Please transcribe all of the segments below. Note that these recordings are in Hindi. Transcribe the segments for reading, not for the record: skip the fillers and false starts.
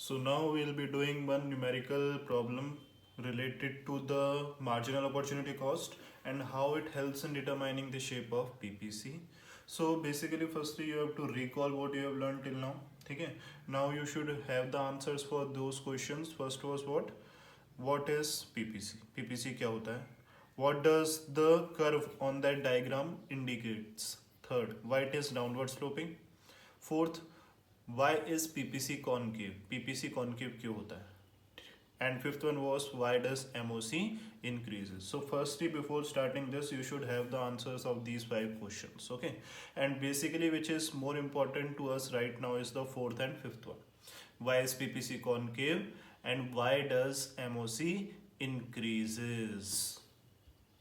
So now we'll be doing one numerical problem related to the marginal opportunity cost and how it helps in determining the shape of PPC. So basically firstly you have to recall what you have learned till now. Okay. Now you should have the answers for those questions. First was what is PPC? PPC क्या होता है? What does the curve on that diagram indicates? Third, why it is downward sloping? Fourth, why is PPC concave? PPC concave क्यों होता है? And fifth one was why does MOC increases? So firstly, before starting this, you should have the answers of these 5 questions. Okay, and basically which is more important to us right now is the fourth and fifth one. Why is PPC concave and why does MOC increases?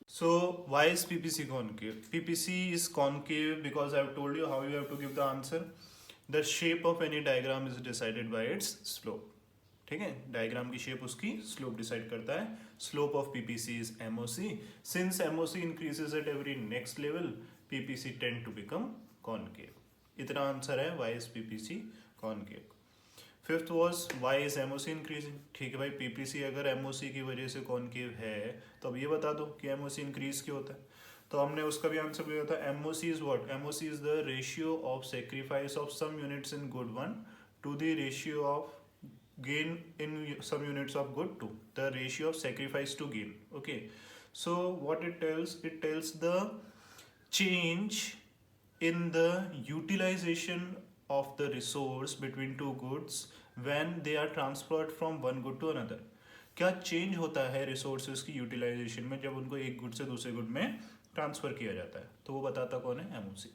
So why is PPC concave? PPC is concave because I have told you how you have to give the answer. The shape of any diagram is decided by its slope. ठीक है, डायग्राम की शेप उसकी स्लोप डिसाइड करता है. Slope of PPC is MOC. Since MOC increases at every next level, PPC tend to become concave. इतना आंसर है why is PPC concave. Fifth was why is MOC increasing. ठीक है भाई, पीपीसी अगर एमओसी की वजह से कॉनकेव है तो अब ये बता दो कि एमओसी इंक्रीज क्यों होता है. तो हमने उसका भी आंसर दिया था. MOC is what? MOC is the ratio of sacrifice of some units in good one to the ratio of gain in some units of good 2. The ratio of sacrifice to gain. Okay, so what it tells the change in the utilization of the resource between two goods when they are transferred from one good to another. क्या चेंज होता है रिसोर्सेज की यूटिलाइजेशन में जब उनको एक गुड से दूसरे गुड में ट्रांसफर किया जाता है? तो वो बताता कौन है? MOC.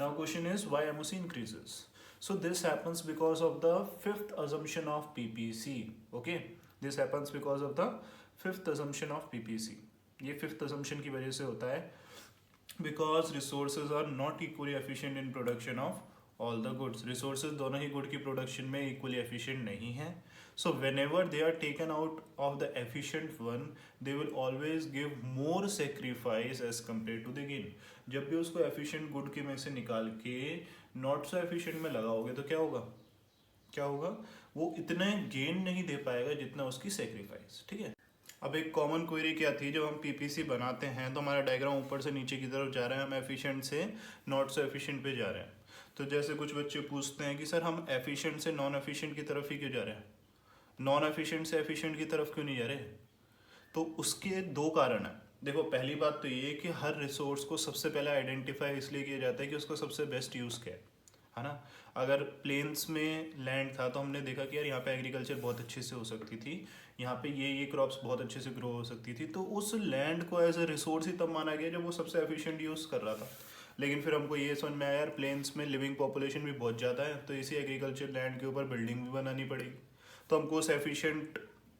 Now question is why MOC increases. So this happens because of the fifth assumption of PPC. Okay, this happens because of the fifth assumption of PPC. ये fifth assumption की वजह से होता है because resources are not equally efficient in production of all the goods. Resources दोनों ही गुड की प्रोडक्शन में equally efficient नहीं है. So whenever they are taken out of the efficient one, they will always give more sacrifice as compared to the gain. जब भी उसको efficient गुड के में से निकाल के नॉट सो एफिशिएंट में लगाओगे तो क्या होगा? क्या होगा? वो इतना गेन नहीं दे पाएगा जितना उसकी सेक्रीफाइस. ठीक है. अब एक कॉमन क्वेरी क्या थी, जब हम पीपीसी बनाते हैं तो हमारा डायग्राम ऊपर से नीचे की तरफ जा रहा है, हम एफिशिएंट से नॉट सो एफिशिएंट पे जा रहे हैं. तो जैसे कुछ बच्चे पूछते हैं कि सर हम एफिशिएंट से नॉन एफिशिएंट की तरफ ही क्यों जा रहे हैं, नॉन एफिशिएंट से एफिशिएंट की तरफ क्यों नहीं जा रहे? तो उसके 2 कारण हैं. देखो, पहली बात तो ये कि हर रिसोर्स को सबसे पहले आइडेंटिफाई इसलिए किया जाता है कि उसका सबसे बेस्ट यूज़ क्या है ना. अगर प्लेन्स में लैंड था तो हमने देखा कि यार यहाँ पे एग्रीकल्चर बहुत अच्छे से हो सकती थी, यहाँ पे ये क्रॉप्स बहुत अच्छे से ग्रो हो सकती थी, तो उस लैंड को एज ए रिसोर्स ही तब माना गया जब वो सबसे एफिशिएंट यूज़ कर रहा था. लेकिन फिर हमको ये समझ में आया यार प्लेन्स में लिविंग पॉपुलेशन भी बहुत ज़्यादा है, तो इसी एग्रीकल्चर लैंड के ऊपर बिल्डिंग भी बनानी पड़ेगी. तो हमको उस एफिशिएंट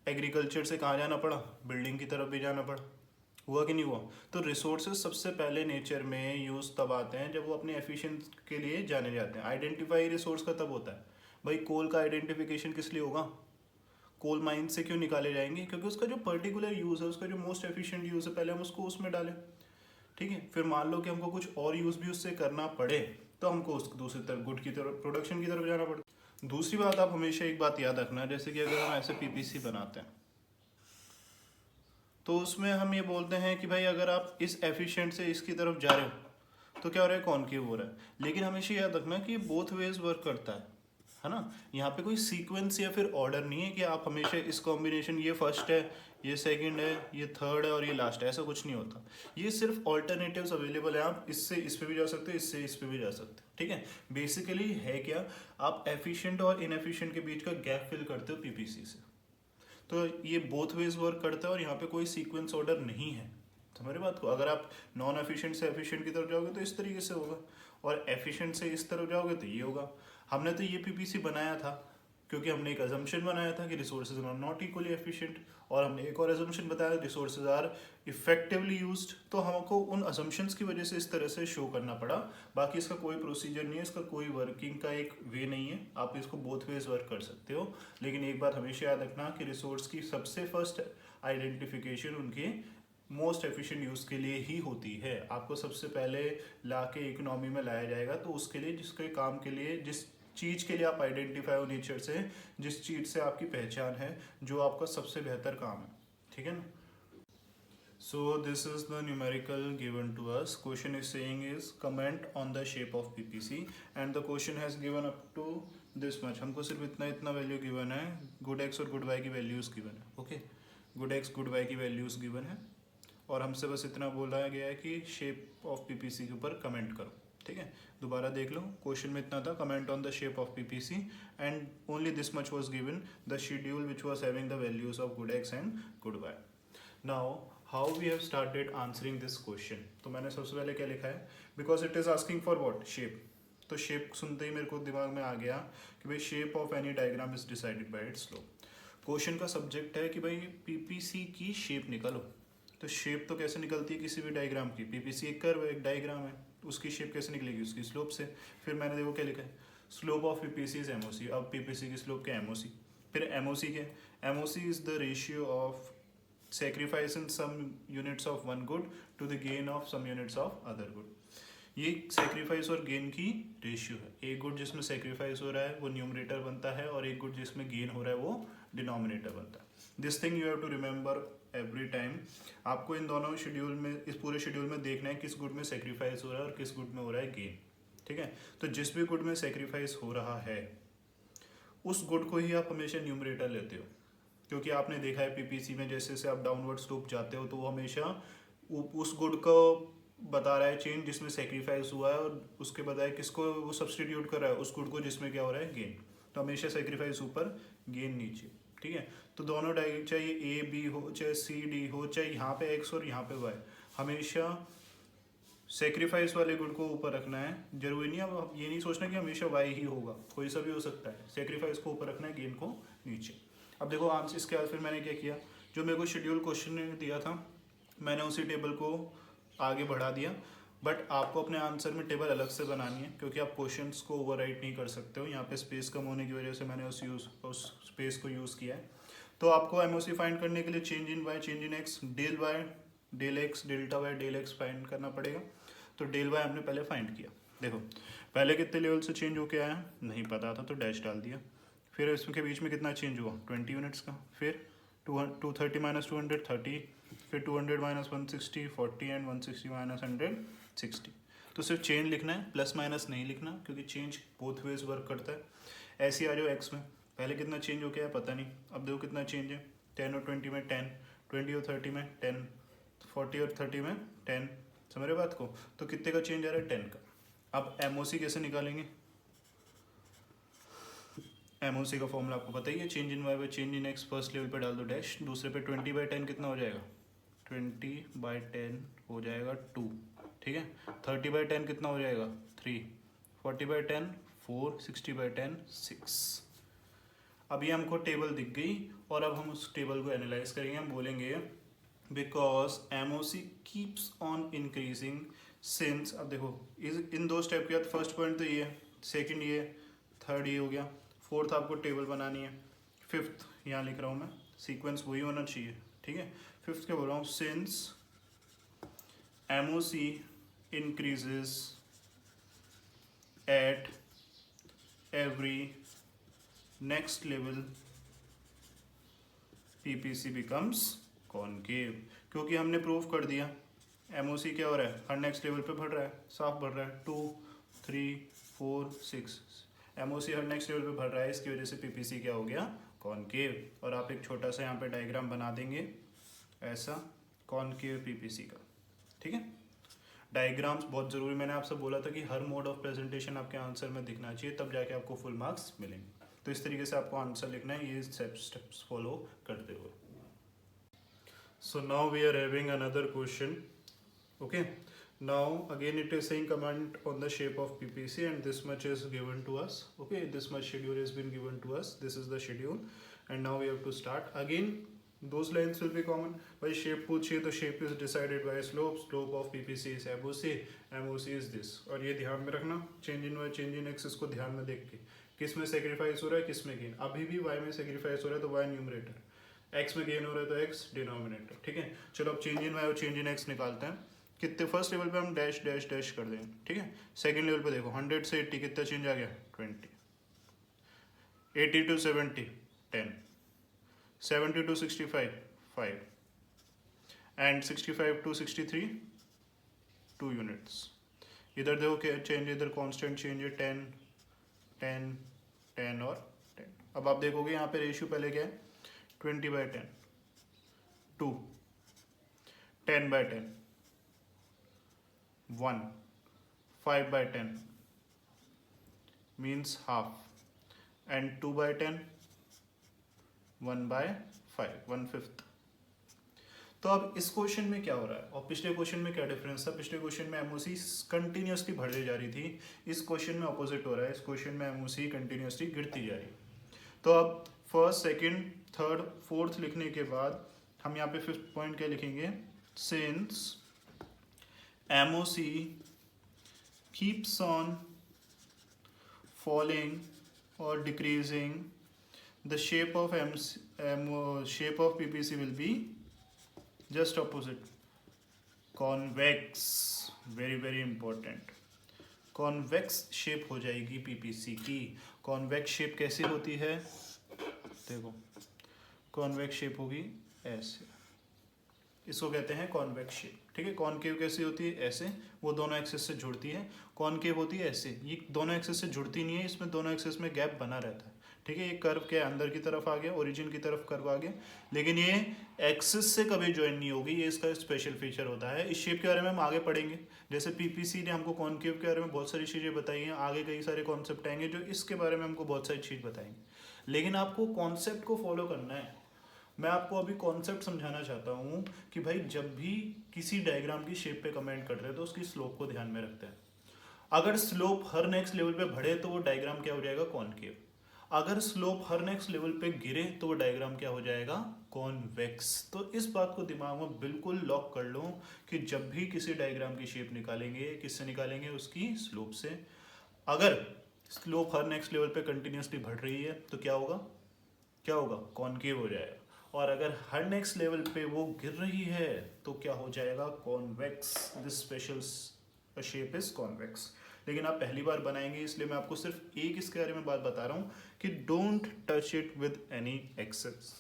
एग्रीकल्चर से कहाँ जाना पड़ा? बिल्डिंग की तरफ भी जाना पड़ा. हुआ कि नहीं हुआ? तो रिसोर्सेज सबसे पहले नेचर में यूज़ तब आते हैं जब वो अपने एफिशिएंट के लिए जाने जाते हैं. आइडेंटिफाई रिसोर्स का तब होता है. भाई कोल का आइडेंटिफिकेशन किस लिए होगा? कोल माइन से क्यों निकाले जाएंगे? क्योंकि उसका जो पर्टिकुलर यूज़ है, उसका जो मोस्ट एफिशिएंट यूज़ है, पहले हम उसको उसमें डालें. ठीक है. फिर मान लो कि हमको कुछ और यूज़ भी उससे करना पड़े तो हमको उस दूसरी तरफ गुड की तरफ प्रोडक्शन की तरफ जाना पड़े. दूसरी बात, आप हमेशा एक बात याद रखना, जैसे कि अगर हम ऐसे पीपीसी बनाते हैं तो उसमें हम ये बोलते हैं कि भाई अगर आप इस एफिशिएंट से इसकी तरफ जा रहे हो तो क्या हो रहा है? कॉनकेव हो रहा है. लेकिन हमेशा याद रखना कि बोथ वेज वर्क करता है ना. यहाँ पे कोई सीक्वेंस या फिर ऑर्डर नहीं है कि आप हमेशा इस कॉम्बिनेशन, ये फर्स्ट है, ये सेकंड है, ये थर्ड है और ये लास्ट है, ऐसा कुछ नहीं होता. ये सिर्फ ऑल्टरनेटिव्स अवेलेबल है. आप इससे इस पे भी जा सकते हो, इससे इस पे भी जा सकते हो. ठीक है. बेसिकली है क्या, आप एफिशिएंट और इनएफिशिएंट के बीच का गैप फिल करते हो पीपीसी से. तो ये बोथ वेज वर्क करता है और यहाँ पे कोई सीक्वेंस ऑर्डर नहीं है. समझ बात को? अगर आप नॉन एफिशिएंट से एफिशिएंट की तरफ जाओगे तो इस तरीके से होगा, और एफिशिएंट से इस तरफ जाओगे तो ये होगा. हमने तो ये पीपीसी बनाया था क्योंकि हमने एक अजम्पशन बनाया था कि resources are not equally efficient, और हमने एक और अजम्पशन बताया रिसोर्सेज आर इफेक्टिवली यूज्ड. तो हमको उन अजम्पशंस की वजह से इस तरह से शो करना पड़ा. बाकी इसका कोई प्रोसीजर नहीं है, इसका कोई वर्किंग का एक वे नहीं है. आप इसको बोथ वेज वर्क कर सकते हो. लेकिन एक बात हमेशा याद रखना कि रिसोर्स की सबसे फर्स्ट आइडेंटिफिकेशन उनके मोस्ट एफिशिएंट यूज़ के लिए ही होती है. आपको सबसे पहले ला के इकोनॉमी में लाया जाएगा तो उसके लिए, जिसके काम के लिए, जिस चीज़ के लिए आप आइडेंटिफाई हो नेचर से, जिस चीज़ से आपकी पहचान है, जो आपका सबसे बेहतर काम है, ठीक है ना। So this is the numerical given to us. Question is saying is comment on the shape of PPC and the question has given up to this much. हमको सिर्फ इतना वैल्यू गिवन है, गुड एक्स और गुड वाई की वैल्यूज़ गिवन है, okay, good X good Y की वैल्यूज़ गिवन है और हमसे बस इतना बोला गया है कि शेप ऑफ पीपीसी के ऊपर कमेंट करो, ठीक है। दोबारा देख लो, क्वेश्चन में इतना था, comment on the shape of PPC and only this much was given, the schedule which was having the values of good X and good Y. Now how we have started answering this question. तो मैंने सबसे पहले क्या लिखा है, because it is asking for what, shape. तो शेप सुनते ही मेरे को दिमाग में आ गया कि भाई shape of any diagram is decided by it's slope. Question का सब्जेक्ट है कि भाई पीपीसी की शेप निकालो। तो शेप तो कैसे निकलती है किसी भी डायग्राम की, पीपीसी एक कर्व है, एक डायग्राम है, उसकी शेप कैसे निकलेगी, उसकी स्लोप से। फिर मैंने देखो क्या लिखा है, slope of PPC is MOC. अब पीपीसी की स्लोप क्या है, एमओसी। फिर एमओसी क्या है, MOC is the ratio of sacrifice in some units of one good to the gain of some units of other good। ये सेक्रीफाइस और गेन की रेशियो है। एक गुड जिसमें सेक्रीफाइस हो रहा है वो न्यूमरेटर बनता है और एक गुड जिसमें गेन हो रहा है वो डिनोमिनेटर बनता है। This thing you have to remember every time. आपको इन दोनों शेड्यूल में, इस पूरे शेड्यूल में देखना है किस गुड में सेक्रीफाइस हो रहा है और किस गुड में हो रहा है गेन, ठीक है। तो जिस भी गुड में सेक्रीफाइस हो रहा है उस गुड को ही आप हमेशा न्यूमरेटर लेते हो, क्योंकि आपने देखा है पीपीसी में जैसे जैसे आप डाउनवर्ड स्लोप जाते हो तो वो हमेशा उस गुड को बता रहा है चेंज जिसमें सेक्रीफाइस हुआ है और उसके बजाय किसको वो सब्सटीट्यूट कर रहा है, उस गुड को जिसमें क्या हो रहा है, गेन। तो हमेशा सेक्रीफाइस ऊपर, गेन नीचे, ठीक है। तो दोनों डायग्राम, चाहे ए बी हो, चाहे सी डी हो, चाहे यहाँ पे एक्स और यहाँ पे वाई, हमेशा सेक्रीफाइस वाले गुड को ऊपर रखना है। जरूरी नहीं, अब ये नहीं सोचना कि हमेशा वाई ही होगा, कोई सा भी हो सकता है। सेक्रीफाइस को ऊपर रखना है, गेन को नीचे। अब देखो आंसर, इसके बाद फिर मैंने क्या किया, जो मेरे को शेड्यूल क्वेश्चन ने दिया था मैंने उसी टेबल को आगे बढ़ा दिया। बट आपको अपने आंसर में टेबल अलग से बनानी है, क्योंकि आप क्वेश्चंस को ओवरराइट नहीं कर सकते हो। यहाँ पे स्पेस कम होने की वजह से मैंने उस स्पेस को यूज़ किया है। तो आपको एमओसी फाइंड करने के लिए change in Y, change in X, del Y, del X, delta Y, del X find करना पड़ेगा। तो डेल वाई हमने पहले फाइंड किया। देखो पहले कितने लेवल से चेंज होके आया नहीं पता था तो डैश डाल दिया। फिर इसके बीच में कितना चेंज हुआ, 20 यूनिट्स का। फिर 230 माइनस 200 30, फिर 200 माइनस 160 40 एंड 160 माइनस 160। तो सिर्फ चेंज लिखना है, प्लस माइनस नहीं लिखना, क्योंकि चेंज बोथ वेज वर्क करता है। ऐसे आ जाओ एक्स में, पहले कितना चेंज हो गया है पता नहीं, अब देखो कितना चेंज है, 10 और 20 में 10, 20 और 30 में 10, 40 और 30 में 10। समझ रहे बात को। तो कितने का चेंज आ रहा है, 10 का। अब एमओसी कैसे निकालेंगे, एमओसी का फॉर्मूला आपको पता ही है, change in Y by change in X. First level पे डाल दो डैश, दूसरे पे 20/10 कितना हो जाएगा, 20/10 हो जाएगा 2, ठीक है। 30/10 कितना हो जाएगा 3, 40/10 4, 60/10 6। अब ये हमको टेबल दिख गई और अब हम उस टेबल को एनालाइज करेंगे। हम बोलेंगे because MOC keeps on increasing since. अब देखो इन दो स्टेप के बाद फर्स्ट पॉइंट तो ये, सेकंड ये, थर्ड ये हो गया, फोर्थ आपको टेबल बनानी है, फिफ्थ यहाँ लिख रहा हूँ मैं, सीक्वेंस वही होना चाहिए, ठीक है। फिफ्थ क्या बोल रहा हूँ, since MOC increases at every next level PPC becomes concave. क्योंकि हमने प्रूव कर दिया एमओसी क्या हो रहा है, हर नेक्स्ट लेवल पे बढ़ रहा है, साफ बढ़ रहा है, 2 3 4 6, एमओसी हर नेक्स्ट लेवल पे बढ़ रहा है, इसकी वजह से पीपीसी क्या हो गया, कॉनकेव। और आप एक छोटा सा यहाँ पे डायग्राम बना देंगे ऐसा, कॉनकेव पीपीसी का, ठीक है। डायग्राम्स बहुत ज़रूरी, मैंने आपसे बोला था कि हर मोड ऑफ प्रेजेंटेशन आपके आंसर में दिखना चाहिए, तब जाके आपको फुल मार्क्स मिलेंगे। तो इस तरीके से आपको आंसर लिखना है, ये स्टेप्स फॉलो करते हुए। So now we are having another question, okay. Now again it is saying comment on the shape of PPC and this much is given to us, okay, this much schedule has been given to us, this is the schedule and now we have to start. Again those lines will be common, by shape पूछिए तो shape is decided by slope, slope of PPC is MOC, MOC is this। और ये ध्यान में रखना, change in y change in x, इसको ध्यान में देख के किस में सेक्रीफाइस हो रहा है किस में गेन। अभी भी y में सेक्रीफाइस हो रहा है तो y न्यूमरेटर, x में गेन हो रहा है तो x डिनोमिनेटर, ठीक है। चलो अब चेंज इन y और चेंज इन x निकालते हैं। कितने, फर्स्ट लेवल पे हम डैश डैश डैश कर देंगे, ठीक है। सेकंड लेवल पे देखो 100 से 80 कितना चेंज आ गया, 20। 80 to 70 10, 70 to 65 5, and 65 to 63 2 units. इधर देखो क्या चेंज, इधर कांस्टेंट चेंज है 10 10 10 और 10। अब आप देखोगे यहाँ पे रेशियो पहले क्या है 20/10, 2 10/10, 1 5/10 means half, and 2/10 1/5 1/5। तो अब इस क्वेश्चन में क्या हो रहा है और पिछले क्वेश्चन में क्या डिफरेंस था? पिछले क्वेश्चन में एमओसी कंटिन्यूसली बढ़ती जा रही थी, इस क्वेश्चन में अपोजिट हो रहा है, इस क्वेश्चन में एमओसी कंटिन्यूसली गिरती जा रही है। तो अब फर्स्ट सेकंड थर्ड फोर्थ लिखने के बाद हम यहाँ पे फिफ्थ पॉइंट क्या लिखेंगे? Since MOC keeps on falling or decreasing, the shape of shape of PPC will be just opposite, convex। very very important, convex shape हो जाएगी PPC की। convex shape कैसी होती है? देखो convex shape होगी ऐसे, इसको कहते हैं कॉन्वेक्स शेप, ठीक है। कॉनकेव कैसी होती है? ऐसे, वो दोनों एक्सिस से जुड़ती है। कॉनकेव होती है ऐसे, ये दोनों एक्सिस से जुड़ती नहीं है, इसमें दोनों एक्सिस में गैप बना रहता है, ठीक है। ये कर्व के अंदर की तरफ आ गया, ओरिजिन की तरफ कर्व आ गया, लेकिन ये एक्सिस से कभी ज्वाइन नहीं होगी, ये इसका स्पेशल फीचर होता है। इस शेप के बारे में हम आगे पढ़ेंगे, जैसे पीपीसी ने हमको कॉनकेव के बारे में बहुत सारी चीज़ें बताई हैं, आगे कई सारे कॉन्सेप्ट आएंगे जो इसके बारे में हमको बहुत सारी चीज़ बताएंगे। लेकिन आपको कॉन्सेप्ट को फॉलो करना है। मैं आपको अभी कॉन्सेप्ट समझाना चाहता हूँ कि भाई जब भी किसी डायग्राम की शेप पे कमेंट कर रहे हैं तो उसकी स्लोप को ध्यान में रखते हैं। अगर स्लोप हर नेक्स्ट लेवल पे बढ़े तो वो डायग्राम क्या हो जाएगा? कॉनकेव। अगर स्लोप हर नेक्स्ट लेवल पे गिरे तो वो डायग्राम क्या हो जाएगा? कॉन्वेक्स। तो इस बात को दिमाग में बिल्कुल लॉक कर लो कि जब भी किसी डायग्राम की शेप निकालेंगे, किससे निकालेंगे? उसकी स्लोप से। अगर स्लोप हर नेक्स्ट लेवल पे कंटिन्यूसली बढ़ रही है तो क्या होगा? क्या होगा? कॉनकेव हो जाएगा। और अगर हर नेक्स्ट लेवल पे वो गिर रही है तो क्या हो जाएगा? Convex. This special shape is convex. लेकिन आप पहली बार बनाएंगे, इसलिए मैं आपको सिर्फ एक इसके बारे में बात बता रहा हूँ कि don't touch it with any axes,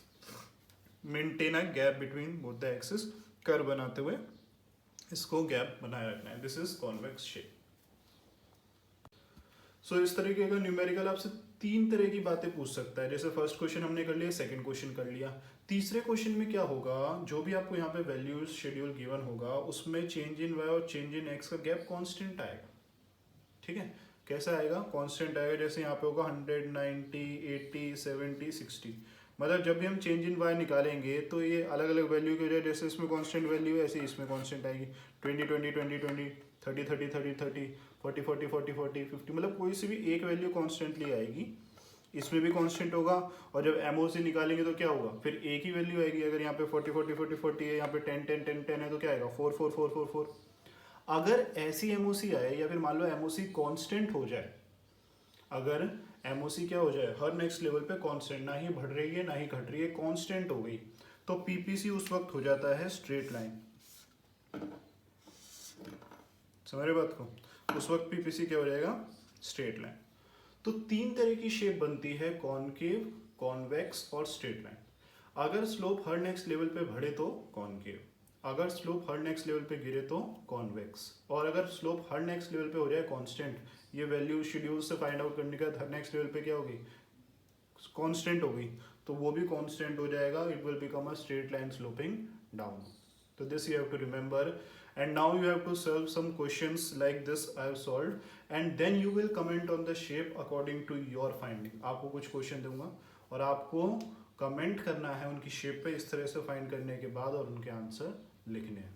maintain a gap between both the axes. Curve बनाते हुए इसको गैप बनाए रखना है। This is convex shape. So इस तरीके का न्यूमेरिकल आपसे तीन तरह की बातें पूछ सकता है। जैसे फर्स्ट क्वेश्चन हमने कर लिया, सेकंड क्वेश्चन कर लिया। तीसरे क्वेश्चन में क्या होगा? जो भी आपको यहाँ पे वैल्यूज शेड्यूल गिवन होगा उसमें चेंज इन वाई और चेंज इन एक्स का गैप कांस्टेंट आएगा, ठीक है। कैसा आएगा? कांस्टेंट आएगा। जैसे यहाँ पे होगा 100 90 80 70 60, मतलब जब भी हम चेंज इन वाई निकालेंगे तो ये अलग अलग वैल्यू की वजह, जैसे इसमें कांस्टेंट वैल्यू है ऐसे इसमें कांस्टेंट आएगी। 20 20 20 20 30 30 30 30 40 40 40 40 50, मतलब कोई सी भी एक वैल्यू कॉन्स्टेंटली आएगी, इसमें भी कांस्टेंट होगा। और जब एमओसी निकालेंगे तो क्या होगा? फिर एक ही वैल्यू आएगी। अगर यहाँ पे 40 40 40 40 है, यहाँ पे 10 10 10 10 है तो क्या आएगा? 4 4 4 4 4। अगर ऐसी एमओसी आए या फिर मान लो एमओसी कांस्टेंट हो जाए, अगर एमओसी क्या हो जाए? हर नेक्स्ट लेवल पे कांस्टेंट, ना ही बढ़ रही है ना ही घट रही है, कांस्टेंट हो गई, तो पीपीसी उस वक्त हो जाता है स्ट्रेट लाइन। समझ रहे बात को? उस वक्त पीपीसी क्या हो जाएगा? Straight line. तो तीन तरह की शेप बनती है, कॉनकेव, कॉन्वेक्स और स्ट्रेट लाइन। अगर स्लोप हर नेक्स्ट लेवल पे बढ़े तो कॉनकेव, अगर स्लोप हर नेक्स्ट लेवल पे गिरे तो कॉन्वेक्स, और अगर स्लोप हर नेक्स्ट लेवल पे हो जाए कांस्टेंट, ये वैल्यू शेड्यूल से फाइंड आउट करने का हर नेक्स्ट लेवल पे क्या होगी? कांस्टेंट होगी, तो वो भी कांस्टेंट हो जाएगा। It will become a straight line sloping down. तो this you have to remember, and now you have to solve some questions like this I have solved, and then you will comment on the shape according to your finding। आपको कुछ क्वेश्चन दूंगा और आपको कमेंट करना है उनकी शेप पे इस तरह से फाइंड करने के बाद और उनके आंसर लिखने हैं।